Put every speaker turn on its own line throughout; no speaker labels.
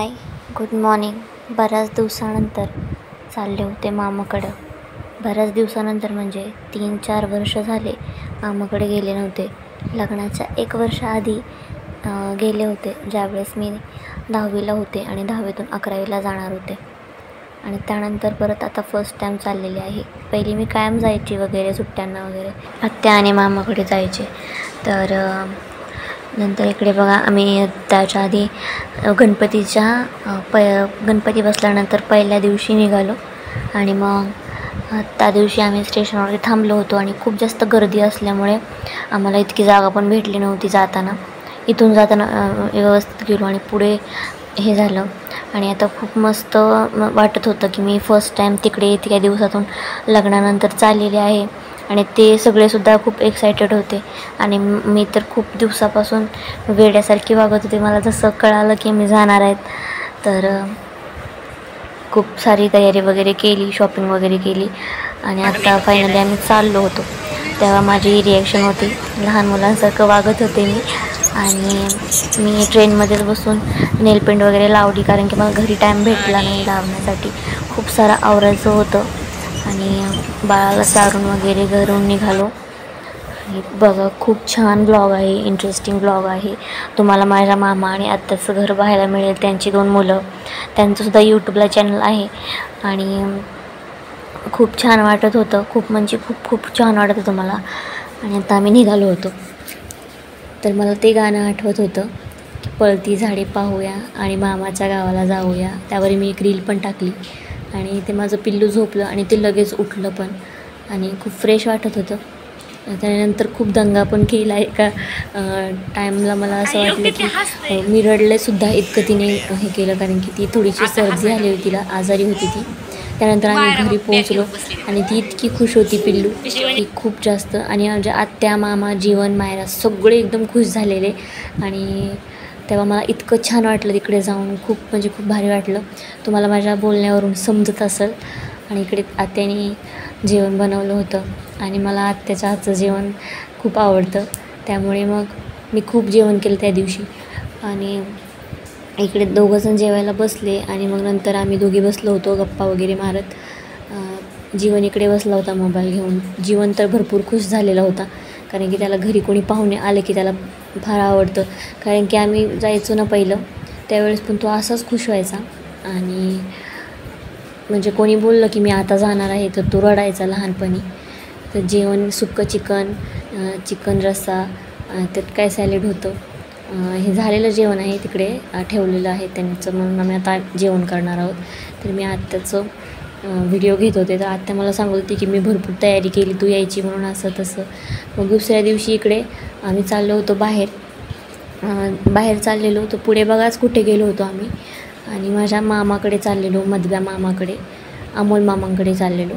हाय, good morning. बऱ्याच दिवसानंतर चालले होते मामाकडं. बऱ्याच दिवसानंतर म्हणजे 3-4 वर्ष झाले मामाकडे गेले नव्हते. लग्नाच्या 1 वर्ष आधी गेले होते, ज्यावेळेस मी 10वीला होते आणि 10वीतून 11वीला जाणार होते. आणि त्यानंतर परत आता फर्स्ट टाईम चाललेले आहे. पहिली मी कायम जायची वगैरे सुट्ट्यांना वगैरे, आत्या आणि मामाकडे जायचे. तर नंतर इकडे बघा, आम्ही त्याच्या आधी गणपती बसल्यानंतर पहिल्या दिवशी निघालो. आणि मग त्या दिवशी आम्ही स्टेशनवर थांबलो होतो आणि खूप जास्त गर्दी असल्यामुळे आम्हाला इतकी जागा पण भेटली नव्हती जाताना. इथून जाताना व्यवस्थित गेलो आणि पुढे हे झालं. आणि आता खूप मस्त वाटत होतं की मी फर्स्ट टाईम तिकडे इतक्या दिवसातून लग्नानंतर चाललेले आहे. आणि ते सगळेसुद्धा खूप एक्सायटेड होते. आणि मी तर खूप दिवसापासून वेड्यासारखी वागत होते. मला जसं कळालं की मी जाणार आहेत, तर खूप सारी तयारी वगैरे केली, शॉपिंग वगैरे केली. आणि आता फायनली आम्ही चाललो होतो. तेव्हा माझी रिॲक्शन होती, लहान मुलांसारखं वागत होते मी. आणि मी ट्रेनमध्येच बसून नेलपेंट वगैरे लावली, कारण की मला घरी टाईम भेटला नाही लावण्यासाठी. खूप सारं आवरायचं होतं. आणि बाळाला चारून वगैरे घरून निघालो. आणि बघा, खूप छान ब्लॉग आहे, इंटरेस्टिंग ब्लॉग आहे. तुम्हाला माझ्या मामा आणि आत्याचं घर पाहायला मिळेल. त्यांची 2 मुलं, त्यांचंसुद्धा यूट्यूबला चॅनल आहे. आणि खूप छान वाटत होतं, खूप म्हणजे खूप खूप छान वाटत होतं मला. आणि आता आम्ही निघालो होतो. तर मला ते गाणं आठवत होतं की पळती झाडे पाहूया आणि मामाच्या गावाला जाऊया. त्यावर मी एक रील पण टाकली. आणि ते माझं पिल्लू झोपलं आणि ते लगेच उठलं पण. आणि खूप फ्रेश वाटत होतं. त्यानंतर खूप दंगा पण केला. एका टाईमला मला असं वाटलं की मी रडलेसुद्धा, इतकं तिने हे केलं, कारण की ती थोडीशी सर्दी झाली होती, तिला आजारी होती ती. त्यानंतर आम्ही घरी पोहोचलो आणि ती इतकी खुश होती पिल्लू की खूप जास्त. आणि म्हणजे आत्या, मामा, जीवन, मायरा सगळे एकदम खुश झालेले. आणि तेव्हा मला इतकं छान वाटलं तिकडे जाऊन, खूप म्हणजे खूप भारी वाटलं. तुम्हाला माझ्या बोलण्यावरून समजत असेल. आणि इकडे आत्याने जेवण बनवलं होतं आणि मला आत्याच्या हातचं जेवण खूप आवडतं, त्यामुळे मग मी खूप जेवण केलं त्या दिवशी. आणि इकडे दोघंजण जेवायला बसले आणि मग नंतर आम्ही दोघी बसलो होतो गप्पा वगैरे मारत. जीवन इकडे बसला होता मोबाईल घेऊन. जीवन तर भरपूर खुश झालेला होता, कारण की त्याला घरी कोणी पाहुणे आले की त्याला फार आवडतं. कारण की आम्ही जायचो ना पहिलं, त्यावेळेस पण तो असाच खुश व्हायचा. आणि म्हणजे कोणी बोललं की मी आता जाणार आहे तर तो रडायचा लहानपणी. तर जेवण सुक्कं चिकन रस्सा, त्यात काय सॅलेड होतं. हे झालेलं जेवण आहे, तिकडे ठेवलेलं आहे त्यांचं, म्हणून आम्ही आता जेवण करणार आहोत. तर मी आत्याचं व्हिडिओ घेत होते. तर आत्या मला सांगत होती की मी भरपूर तयारी केली, तू यायची म्हणून, असं तसं. मग दुसऱ्या दिवशी इकडे आम्ही चाललो होतो बाहेर चाललेलो होतो. पुढे बघाच कुठे गेलो होतो आम्ही. आणि माझ्या मामाकडे चाललेलो, मधव्या मामाकडे, अमोल मामांकडे चाललेलो.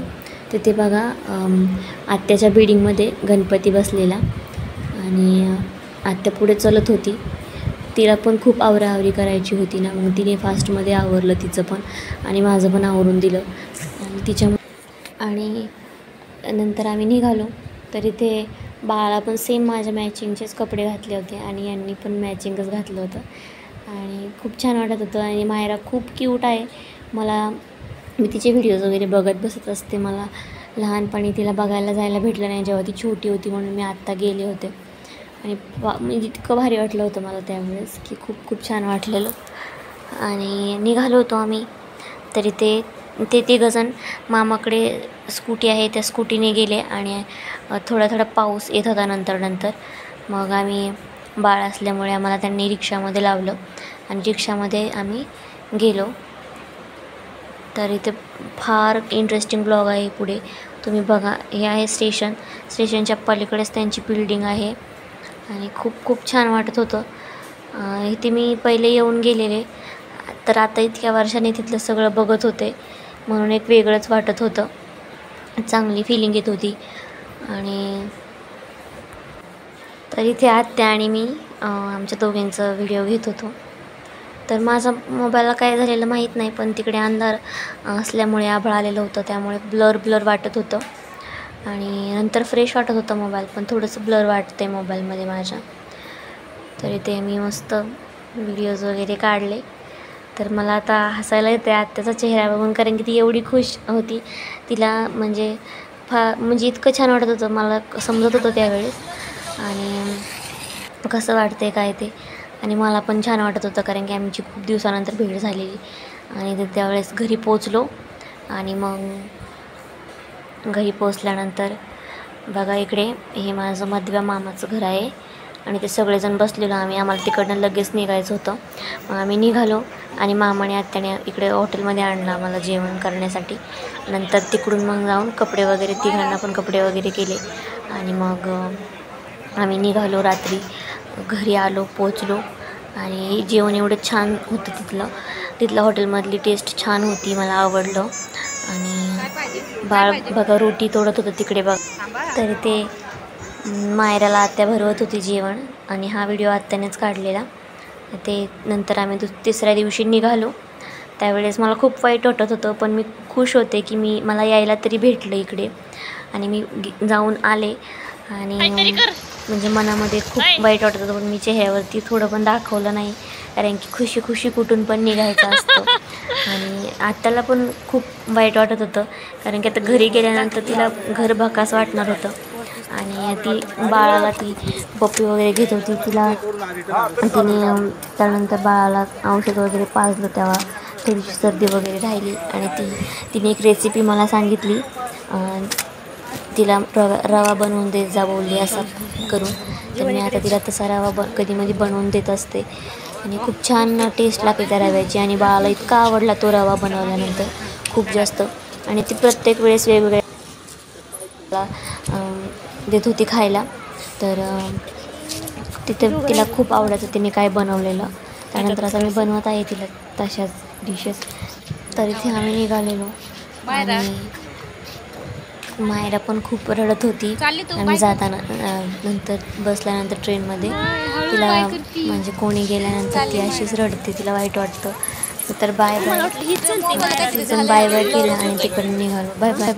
तिथे बघा, आत्याच्या बिल्डिंगमध्ये गणपती बसलेला. आणि आत्या पुढे चलत होती. तिला पण खूप आवराआवरी करायची होती ना, मग तिने फास्टमध्ये आवरलं तिचं पण आणि माझं पण आवरून दिलं. आणि नंतर आम्ही निघालो. तर इथे बाळाला पण सेम माझ्या मॅचिंगचेच कपडे घातले होते आणि यांनी पण मॅचिंगच घातलं होतं. आणि खूप छान वाटत होतं. आणि मायरा खूप क्यूट आहे. मी तिचे व्हिडिओज वगैरे बघत बसत असते. मला लहानपणी तिला बघायला जायला भेटलं नाही जेव्हा ती छोटी होती, म्हणून मी आत्ता गेले होते. आणि म्हणजे इतकं भारी वाटलं होतं मला त्यावेळेस की खूप खूप छान वाटलेलं. आणि निघालो होतो आम्ही. तरी ते तिघंजण मामाकडे स्कूटी आहे, त्या स्कूटीने गेले. आणि थोडा पाऊस येत होता नंतर. मग आम्ही बाळ असल्यामुळे आम्हाला त्यांनी रिक्षामध्ये लावलं आणि रिक्षामध्ये आम्ही गेलो. तर इथे फार इंटरेस्टिंग ब्लॉग आहे पुढे, तुम्ही बघा. हे आहे स्टेशनच्या पलीकडेच त्यांची बिल्डिंग आहे. आणि खूप खूप छान वाटत होतं. इथे मी पहिले येऊन गेलेले, तर आता इतक्या वर्षांनी तिथलं सगळं बघत होते, म्हणून एक वेगळंच वाटत होतं, चांगली फिलिंग येत होती. आणि तर इथे आत्या आणि मी आमच्या दोघींचं व्हिडिओ घेत होतो. तर माझा मोबाईलला काय झालेलं माहीत नाही, पण तिकडे अंधार असल्यामुळे आभाळ आलेलं होतं, त्यामुळे ब्लर वाटत होतं. आणि नंतर फ्रेश वाटत होतं मोबाईल, पण थोडंसं ब्लर वाटतं आहे मोबाईलमध्ये माझ्या. तर इथे मी मस्त व्हिडिओज वगैरे काढले. तर मला आता हसायला येते आत्याचा चेहरा बघून, कारण की ती एवढी खुश होती. तिला म्हणजे म्हणजे इतकं छान वाटत होतं, मला समजत होतं त्यावेळेस आणि कसं वाटते काय ते. आणि मला पण छान वाटत होतं, कारण की आमची खूप दिवसानंतर भेट झालेली. आणि ते त्यावेळेस घरी पोचलो आणि मग घरी पोचल्यानंतर बघा इकडे हे माझं मधव्या मामाचं घर आहे आणि ते सगळेजण बसलेलो आम्हाला तिकडनं लगेच निघायचं होतं. मग आम्ही निघालो आणि मामाने आत्याने इकडे हॉटेलमध्ये आणलं आम्हाला जेवण करण्यासाठी. नंतर तिकडून मग जाऊन कपडे वगैरे, तिघांना पण कपडे वगैरे केले आणि मग आम्ही निघालो. रात्री घरी आलो, पोचलो आणि जेवण एवढं छान होतं तिथलं हॉटेलमधली टेस्ट छान होती, मला आवडलं. आणि बाळ बघा रोटी तोडत होतं तिकडे बघ. तर ते मायराला आत्या भरवत होती जेवण आणि हा व्हिडिओ आत्यानेच काढलेला. ते नंतर आम्ही तिसऱ्या दिवशी निघालो. त्यावेळेस मला खूप वाईट वाटत होतं, पण मी खुश होते की मला यायला तरी भेटलं इकडे. आणि मी जाऊन आले आणि म्हणजे मनामध्ये खूप वाईट वाटत होतं, पण मी चेहऱ्यावरती थोडं पण दाखवलं नाही, कारण की खुशी कुठून पण निघायचं असतं. आणि आत्याला पण खूप वाईट वाटत होतं, कारण की आता घरी गेल्यानंतर तिला घर भकास वाटणार होतं. आणि ती बाळाला ती पप्पी वगैरे घेत होती तिने. त्यानंतर बाळाला औषध वगैरे पाजलं, तेव्हा थोडीशी सर्दी वगैरे राहिली आणि तिने एक रेसिपी मला सांगितली. तिला रवा बनवून देत जा बोलली असं करून. तर मी आता तिला तसा रवा कधीमध्ये बनवून देत असते आणि खूप छान टेस्ट लागते त्या रव्याची. आणि बाळाला इतका आवडला तो रवा बनवल्यानंतर खूप जास्त. आणि ती प्रत्येक वेळेस वेगवेगळ्या देत होती खायला. तर तिला खूप आवडायचं तिने काय बनवलेलं. त्यानंतर आता मी बनवत आहे तिला तशाच डिशेस. तर इथे आम्ही निघालेलो आणि मायरा पण खूप रडत होती आम्ही जाताना. नंतर बसल्यानंतर ट्रेनमध्ये तिला म्हणजे कोणी गेल्यानंतर ती अशीच रडते, तिला वाईट वाटतं. तर बाय बाय केलं आणि तिकडून निघालो. Bye bye.